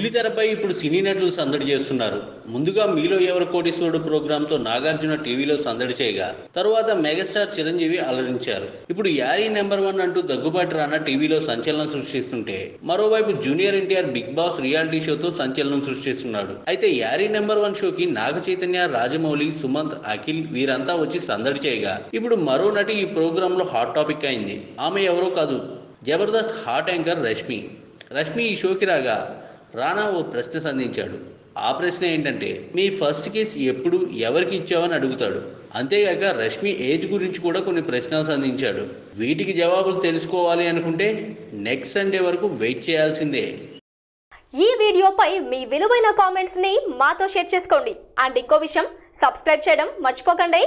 బుల్లితెరపై ఇప్పుడు సినీ నటులు సందడి చేస్తున్నారు. ముందుగా మీలో ఎవరు కోటీశ్వరుడు ప్రోగ్రాంతో నాగార్జున టీవీలో సందడి చేయగా తరువాత మెగాస్టార్ చిరంజీవి అలరించారు. ఇప్పుడు యారీ నెంబర్ 1 అంటూ దగ్గుబాటి రానా టీవీలో సంచలనం సృష్టిస్తుంటే మరోవైపు junior NTR Bigg Boss reality షోతో సంచలనం సృష్టిస్తున్నాడు. అయితే యారీ నెంబర్ 1 షోకి నాగ చైతన్య, రాజమౌళి, సుమంత్, అఖిల్ వీరంతా వచ్చి సందడి చేయగా ఇప్పుడు మరో నటి ఈ ప్రోగ్రామ్ లో హాట్ టాపిక్ అయింది. ఆమె ఎవరో కాదు, జబర్దస్త్ హాట్ యాంకర్ రష్మి. రష్మి ఈ షోకి రాగా రానా ఓ ప్రశ్న సంధించాడు. ఆ ప్రశ్న ఏంటంటే, మీ ఫస్ట్ కేస్ ఎప్పుడు, ఎవరికి ఇచ్చావని అడుగుతాడు. అంతేగాక రష్మి ఏజ్ గురించి కూడా కొన్ని ప్రశ్నలు సంధించాడు. వీటికి జవాబులు తెలుసుకోవాలి అనుకుంటే నెక్స్ట్ సండే వరకు వెయిట్ చేయాల్సిందే. ఈ వీడియోపై మీ విలువైన కామెంట్స్ ని మాతో షేర్ చేసుకోండి. అండ్ ఇంకో విషయం, సబ్స్క్రైబ్ చేయడం మర్చిపోకండి.